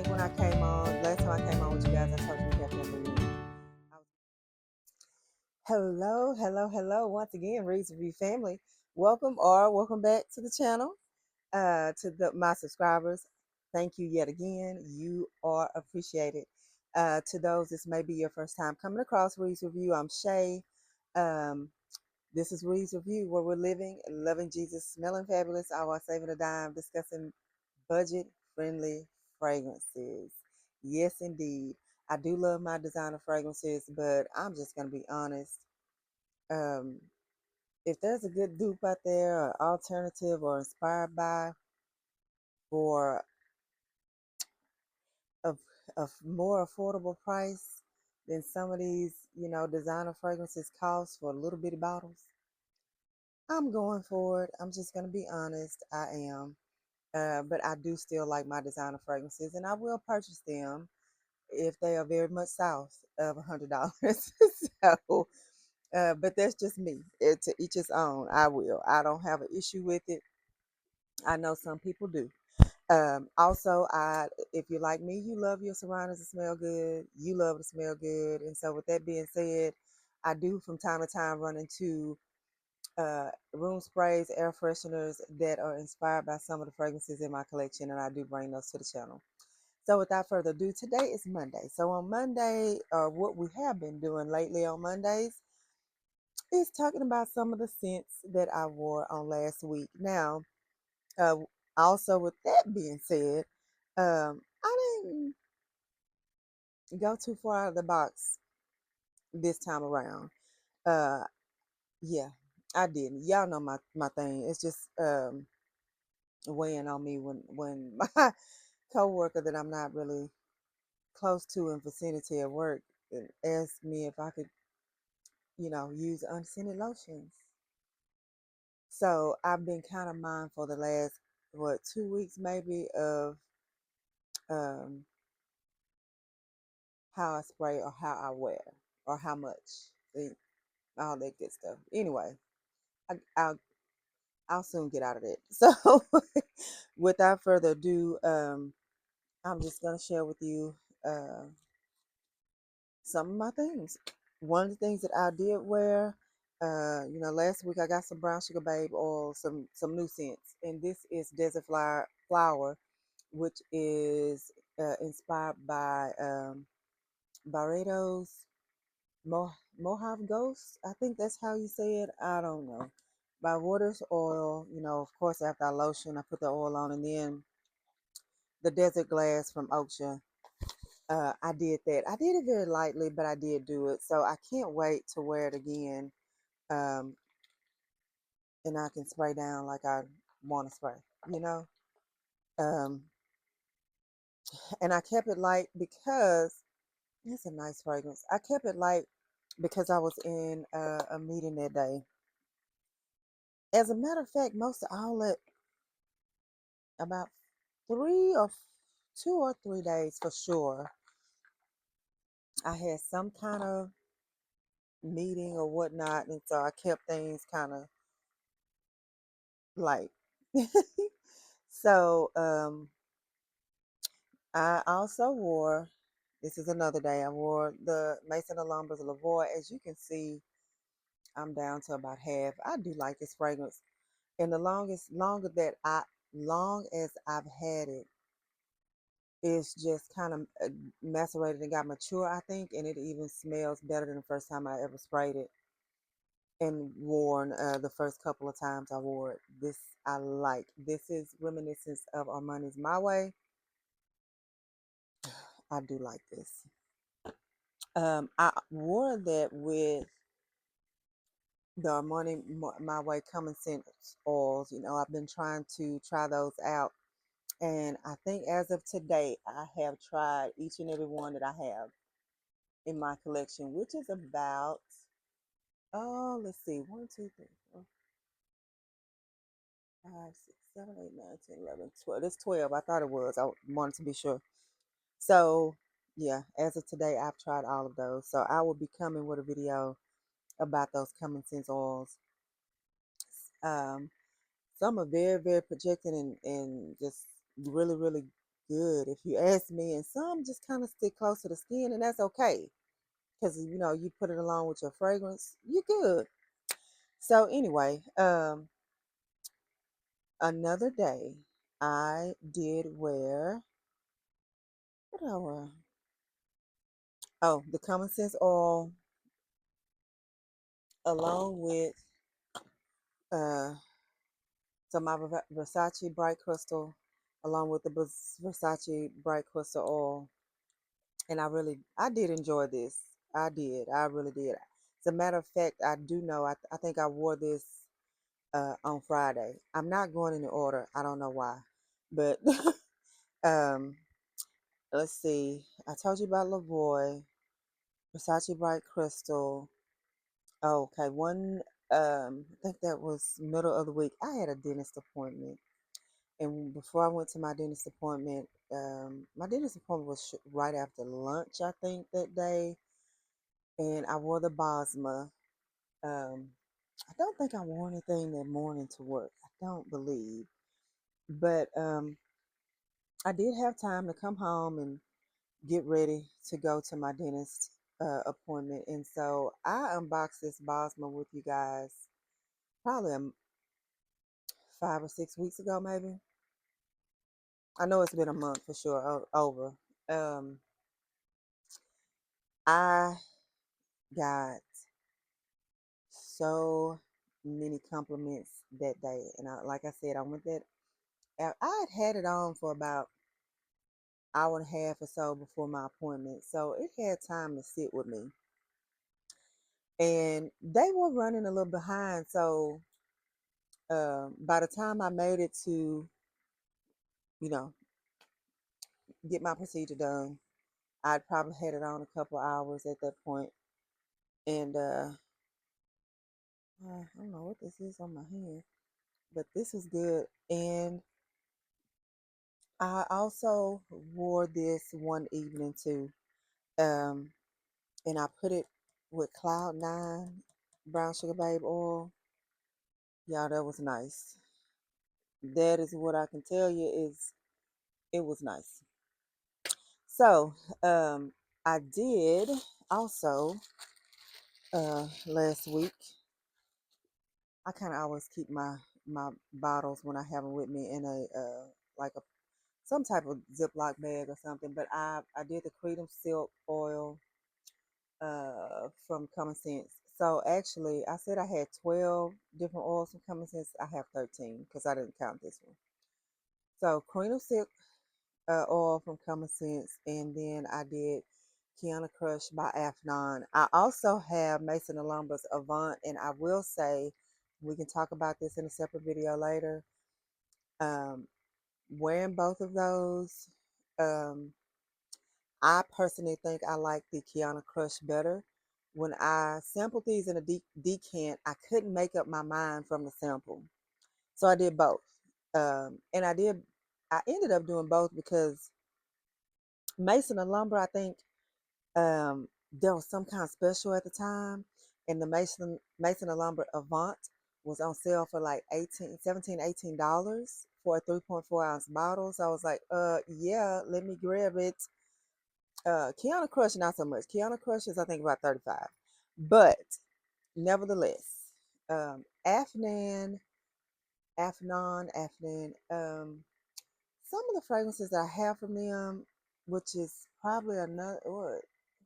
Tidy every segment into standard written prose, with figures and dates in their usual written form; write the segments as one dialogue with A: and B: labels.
A: think when I came on, last time I came on with you guys, I told you we have been reviewing. Hello, hello, hello. Once again, Reads Review family. Welcome back to the channel. To my subscribers, thank you yet again. You are appreciated. To those, this may be your first time coming across Reads Review. I'm Shay. Um, this is Reads Review, where we're living, loving Jesus, smelling fabulous, all while saving a dime, discussing budget friendly fragrances. Yes, indeed. I do love my designer fragrances, but I'm just going to be honest. Um, if there's a good dupe out there, or alternative, or inspired by, for a, a more affordable price than some of these, designer fragrances cost for little bitty bottles, I'm going for it. I'm just going to be honest. I am. But I do still like my designer fragrances, and I will purchase them if they are very much south of $100. So, but that's just me. To each his own. I will. I don't have an issue with it. I know some people do. Also, if you're like me, you love your surroundings to smell good. You love to smell good, and so with that being said, I do from time to time run into room sprays, air fresheners that are inspired by some of the fragrances in my collection, and I do bring those to the channel. So without further ado, today is Monday. So on Monday, what we have been doing lately on Mondays is talking about some of the scents that I wore on last week. Now, uh, also with that being said, I didn't go too far out of the box this time around. Uh, yeah, I didn't. Y'all know my thing. It's just weighing on me when my coworker that I'm not really close to in vicinity at work asked me if I could, use unscented lotions. So I've been kind of mindful the last, 2 weeks maybe, of um, how I spray or how I wear or how much, all that good stuff. Anyway, I, I'll I'll soon get out of that. So without further ado, I'm just gonna share with you uh, some of my things. One of the things that I did wear, last week I got some brown sugar babe oil, some new scents, and this is Desert Flower, which is inspired by Barbados Mojave Ghost. I think that's how you say it. I don't know. By Waters Oil, of course, after I lotion, I put the oil on, and then the Desert Glass from Ocean. I did that. I did it very lightly, but I did do it. So I can't wait to wear it again. Um, and I can spray down like I want to spray, you know? Um, and I kept it light because it's a nice fragrance. I kept it light because I was in a meeting that day. As a matter of fact, most of all that, about 2 or 3 days for sure, I had some kind of meeting or whatnot. And so I kept things kind of light. So I also wore, this is another day, I wore the Maison de Lambres Lavoie. As you can see, I'm down to about half. I do like this fragrance. And long as I've had it, it's just kind of macerated and got mature, I think. And it even smells better than the first time I ever sprayed it and worn the first couple of times I wore it. This I like. This is reminiscence of Armani's My Way. I do like this. I wore that with the Armani My Way Common Sense oils. I've been trying to try those out, and I think as of today, I have tried each and every one that I have in my collection, which is about, oh, let's see, 1, 2, 3, 4, 5, 6, 7, 8, 9, 10, 11, 12. It's 12. I thought it was. I wanted to be sure. So, yeah, as of today, I've tried all of those. So I will be coming with a video about those Common Sense oils. Um, some are very, very projected and just really, really good if you ask me, and some just kind of stick close to the skin, and that's okay because you put it along with your fragrance, you good. So anyway, another day, I did wear what did I wear? Oh, the Common Sense oil along with uh so my Versace Bright Crystal along with the Versace Bright Crystal oil, and I did enjoy this. I really did. As a matter of fact, I do know. I think I wore this on Friday. I'm not going in the order. I don't know why, but um, let's see. I told you about Lavoy, Versace Bright Crystal. Oh, okay, I think that was middle of the week. I had a dentist appointment, and before I went to my dentist appointment was right after lunch, I think that day, and I wore the Bosma. Um, I don't think I wore anything that morning to work. I don't believe, but I did have time to come home and get ready to go to my dentist appointment, and so I unboxed this Bosma with you guys probably 5 or 6 weeks ago, maybe. I know it's been a month for sure over. Um, I got so many compliments that day, and like I said, I went that I had it on for about hour and a half or so before my appointment, so it had time to sit with me. And they were running a little behind, so by the time I made it to, you know, get my procedure done, I'd probably had it on a couple hours at that point, and I don't know what this is on my hand, but this is good. And I also wore this one evening too. Um, and I put it with Cloud Nine Brown Sugar Babe oil. Y'all, that was nice. That is what I can tell you is it was nice. So, I did also last week. I kind of always keep my bottles when I have them with me in a like a some type of Ziploc bag or something. But I did the Freedom Silk oil from Common Sense. So actually, I said I had 12 different oils from Common Sense. I have 13 because I didn't count this one. So Cream Silk oil from Common Sense, and then I did Kiana Crush by Afnan. I also have Mason and Lumber's Avant, and I will say we can talk about this in a separate video later. Um, Wearing both of those, um, I personally think I like the Kiana Crush better. When I sampled these in a decant, I couldn't make up my mind from the sample, so I did both. And I ended up doing both because Mason and Lumber, I think there was some kind of special at the time, and the Mason and Lumber Avant was on sale for like 18 $17 $18 for a 3.4 ounce bottle. So I was like, yeah, let me grab it. Kiana Crush, not so much. Kiana Crush is I think about 35, but nevertheless, Afnan, Afnan. Some of the fragrances that I have from them, which is probably another.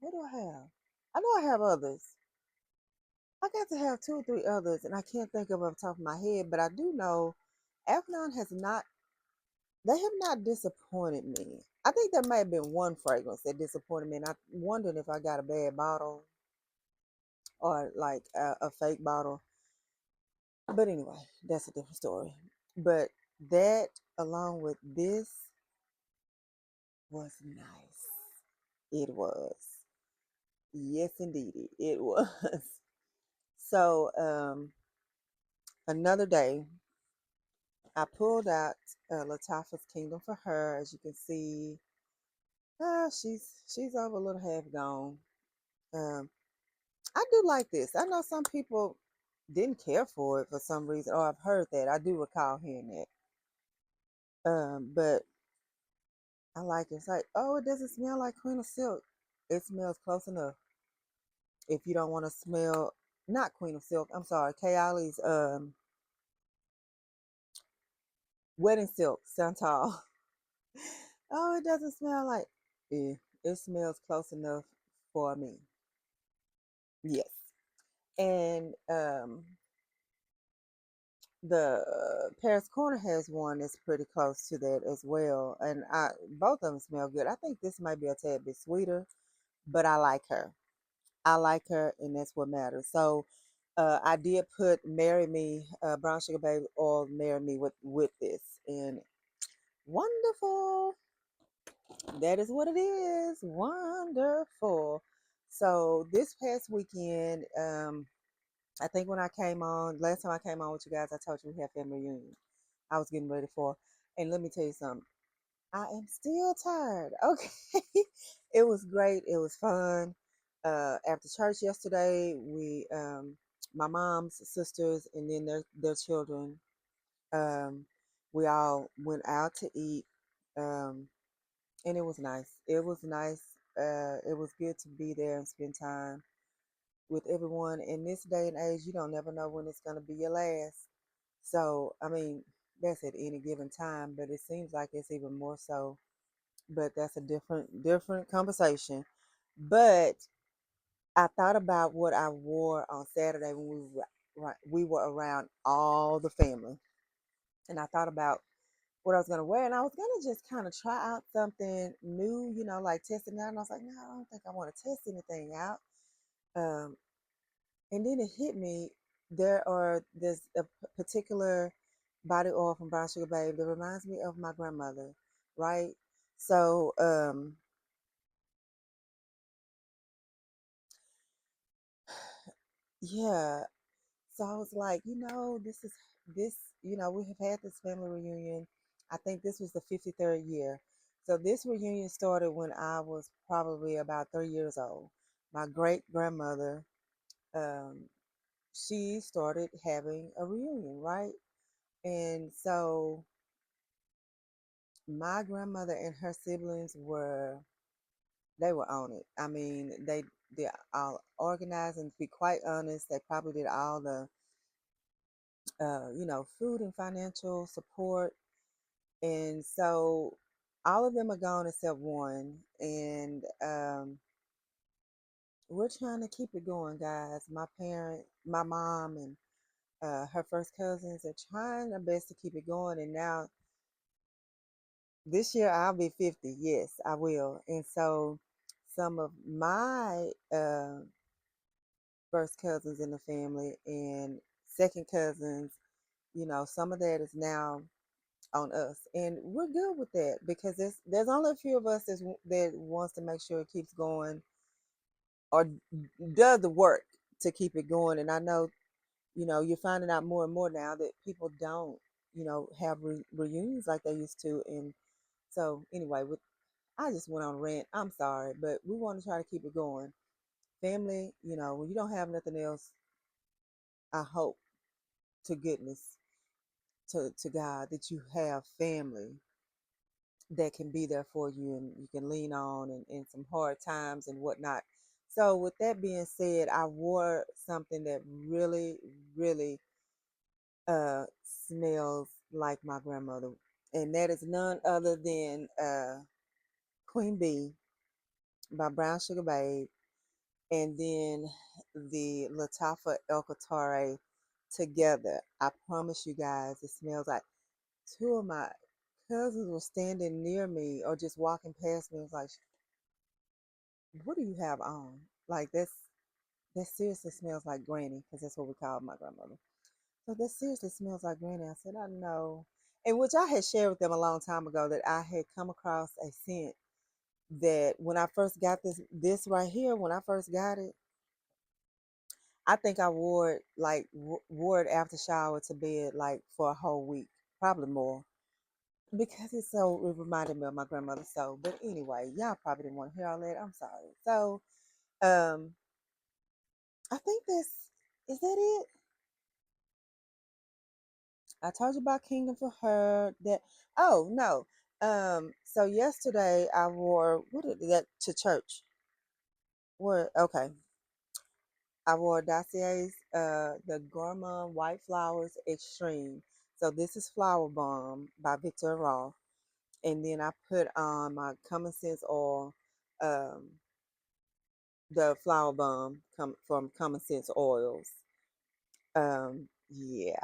A: What do I have? I know I have others. I got to have two or three others, and I can't think of off the top of my head. But I do know Afnan has not. They have not disappointed me. I think there may have been one fragrance that disappointed me, and I'm wondering if I got a bad bottle or like a fake bottle. But anyway, that's a different story. But that, along with this, was nice. It was. Yes, indeed, it was. So, another day, I pulled out Latifah's Kingdom for her. As you can see, she's over a little half gone. Um, I do like this. I know some people didn't care for it for some reason, or I've heard that. I do recall hearing that. But I like it. It's like, oh, it doesn't smell like Queen of Silk. It smells close enough. If you don't want to smell, not Queen of Silk, I'm sorry, Kayali's wedding silk, Santal. Oh, it doesn't smell like. Yeah, it smells close enough for me. Yes. And the Paris Corner has one that's pretty close to that as well. And I both of them smell good. I think this might be a tad bit sweeter, but I like her. I like her, and that's what matters. So I did put "Marry Me," Brown Sugar Baby oil, "Marry Me" with this, and wonderful. That is what it is. Wonderful. So this past weekend, I think when I came on, last time I came on with you guys, I told you we had family reunion. I was getting ready for, and let me tell you something. I am still tired. Okay. It was great. It was fun. After church yesterday, my mom's sisters and then their children, um, we all went out to eat. Um, and it was nice. It was nice. It was good to be there and spend time with everyone. In this day and age, you don't never know when it's going to be your last. So, I mean, that's at any given time, but it seems like it's even more so. But that's a different conversation. But I thought about what I wore on Saturday when we were around all the family, and I thought about what I was gonna wear, and I was gonna just kind of try out something new, like testing out. And I was like, no, I don't think I want to test anything out. Um, and then it hit me. There's a particular body oil from Brown Sugar Babe that reminds me of my grandmother, right? So, yeah. So I was like, this, we have had this family reunion. I think this was the 53rd year. So this reunion started when I was probably about 3 years old. My great grandmother, um, she started having a reunion, right? And so my grandmother and her siblings they were on it. I mean, they all organized, and to be quite honest, they probably did all the food and financial support. And so all of them are gone except one. And we're trying to keep it going, guys. My mom, and her first cousins are trying their best to keep it going. And now this year I'll be 50. Yes, I will. And so some of my first cousins in the family and second cousins, some of that is now on us, and we're good with that because there's only a few of us that wants to make sure it keeps going or does the work to keep it going. And I know, you're finding out more and more now that people don't, have reunions like they used to. And so anyway, I just went on a rant. I'm sorry, but we want to try to keep it going. Family, when you don't have nothing else, I hope to goodness, to God, that you have family that can be there for you and you can lean on in some hard times and whatnot. So, with that being said, I wore something that really, really uh, smells like my grandmother, and that is none other than Queen Bee by Brown Sugar Babe, and then the Latafa El Katare together. I promise you guys, it smells like two of my cousins were standing near me or just walking past me. It was like, what do you have on? Like that seriously smells like granny, because that's what we called my grandmother. So that seriously smells like granny. I said, I know. And which I had shared with them a long time ago, that I had come across a scent that when I first got this right here, when I first got it, I think I wore it after shower to bed like for a whole week, probably more. Because it reminded me of my grandmother. So, but anyway, y'all probably didn't want to hear all that. I'm sorry. So, um, I think is that it. I told you about Kingdom for Her. That Oh no. So yesterday I wore what did that to church? Where okay. I wore Dossier's the Gourmand White Flowers Extreme. So this is Flower Bomb by Victor Rolf. And then I put on my Common Sense oil, um, the Flower Bomb from Common Sense Oils. Yeah,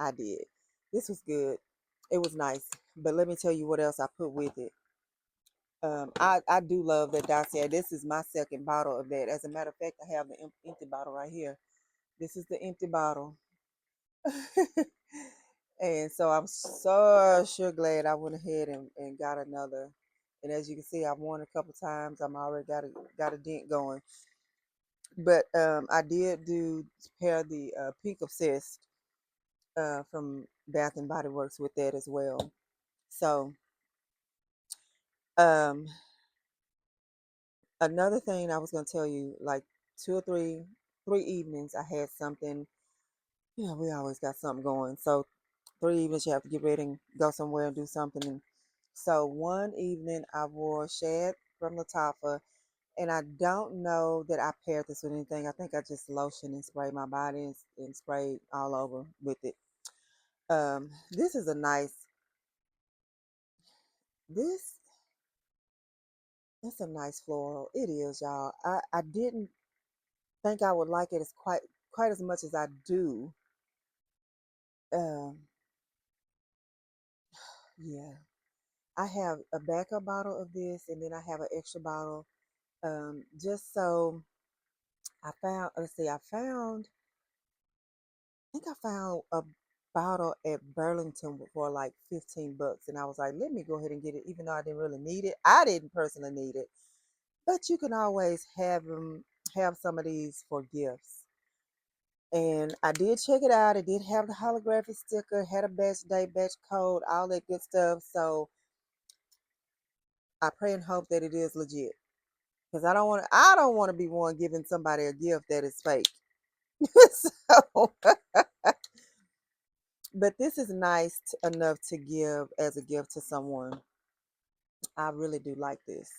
A: I did. This was good. It was nice. But let me tell you what else I put with it. I do love that Dossier. This is my second bottle of that. As a matter of fact, I have the empty bottle right here. This is the empty bottle. And so I'm so sure glad I went ahead and got another. And as you can see, I've worn a couple times. I'm already got a dent going. But I did do pair the Pink Obsessed from Bath and Body Works with that as well. So um, another thing I was gonna tell you, like two or three evenings, I had something. We always got something going. So 3 evenings you have to get ready and go somewhere and do something. And so one evening I wore Shad from Lattafa, and I don't know that I paired this with anything. I think I just lotion and sprayed my body and sprayed all over with it. This is a nice. This it's a nice floral. It is, y'all. I didn't think I would like it as quite as much as I do. Um, yeah. I have a backup bottle of this, and then I have an extra bottle. Just so I found. Let's see. I think I found a bottle at Burlington for like $15, and I was like, let me go ahead and get it, even though I didn't really need it. I didn't personally need it, but you can always have some of these for gifts. And I did check it out. It did have the holographic sticker, had a batch date, batch code, all that good stuff. So I pray and hope that it is legit. Because I don't want to be one giving somebody a gift that is fake. So but this is nice enough to give as a gift to someone. I really do like this.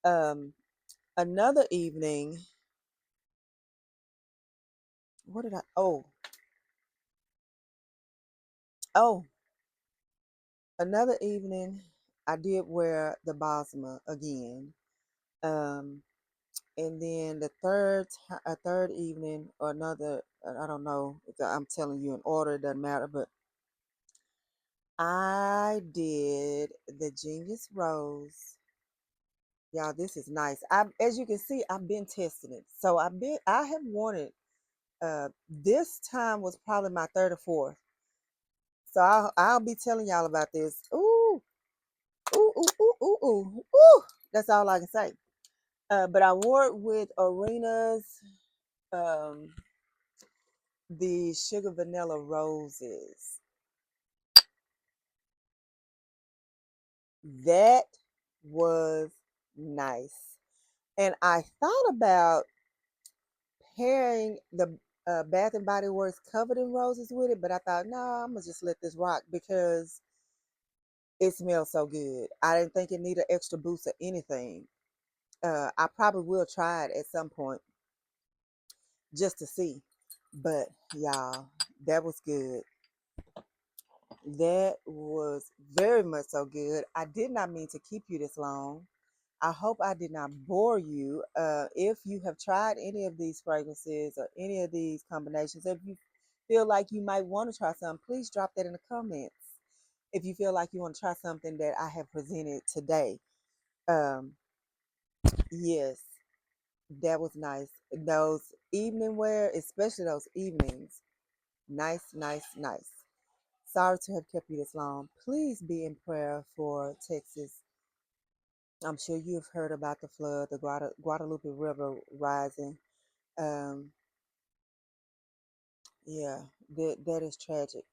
A: Um Another evening, what did I oh another evening I did wear the Bosma again. Um and then a third evening or another, I don't know if I'm telling you in order, it doesn't matter, but I did the Genius Rose. Y'all, this is nice. As you can see, I've been testing it. So I have worn it. This time was probably my third or fourth. So I'll be telling y'all about this. Ooh, ooh, ooh, ooh, ooh, ooh, ooh. That's all I can say. But I wore it with Arena's um the Sugar Vanilla Roses. That was nice. And I thought about pairing the Bath and Body Works Covered in Roses with it, but I thought, no, I'm gonna just let this rock because it smells so good. I didn't think it needed an extra boost or anything. I probably will try it at some point just to see. But y'all, that was good. That was very much so good. I did not mean to keep you this long. I hope I did not bore you. If you have tried any of these fragrances or any of these combinations, if you feel like you might want to try some, please drop that in the comments. If you feel like you want to try something that I have presented today, um, yes, that was nice. Those evening wear, especially those evenings, nice, nice, nice. Sorry to have kept you this long. Please be in prayer for Texas. I'm sure you've heard about the flood, the Guadalupe River rising. Um, yeah, that is tragic.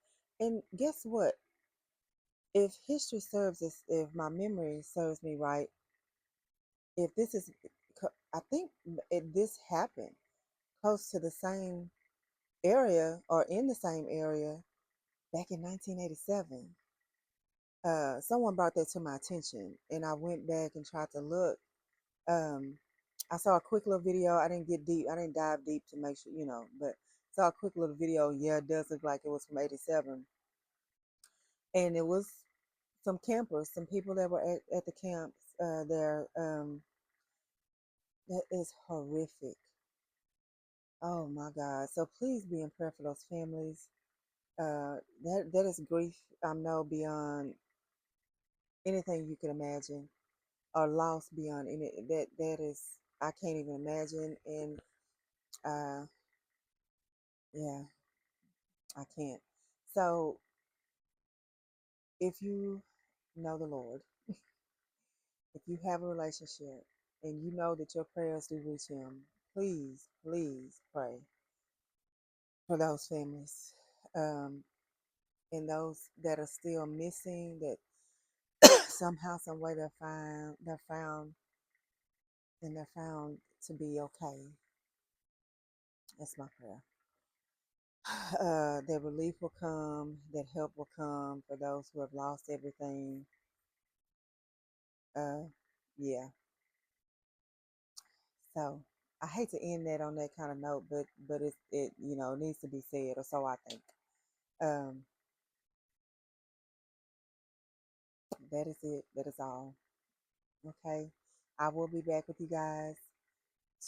A: And guess what? If history serves us, if my memory serves me right, if this is, I think this happened close to the same area or in the same area back in 1987. someone brought that to my attention, and I went back and tried to look. Um, I saw a quick little video. I didn't get deep. I didn't dive deep to make sure, but saw a quick little video. Yeah, it does look like it was from '87, and it was some campers, some people that were at the camps there. That is horrific. Oh my God. So please be in prayer for those families. That is grief. I know beyond anything you can imagine, or loss beyond any that is I can't even imagine. And uh, yeah, I can't. So if you know the Lord, if you have a relationship, and you know that your prayers do reach Him, please, please pray for those families, um, and those that are still missing. That somehow, some way, they're found to be okay. That's my prayer. That relief will come, that help will come for those who have lost everything. Uh, yeah. So I hate to end that on that kind of note, but it needs to be said, or so I think. Um, that is it. That is all. Okay. I will be back with you guys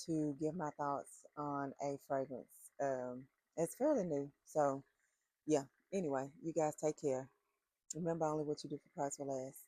A: to give my thoughts on a fragrance. It's fairly new, so yeah. Anyway, you guys take care. Remember, only what you do for Christ will last.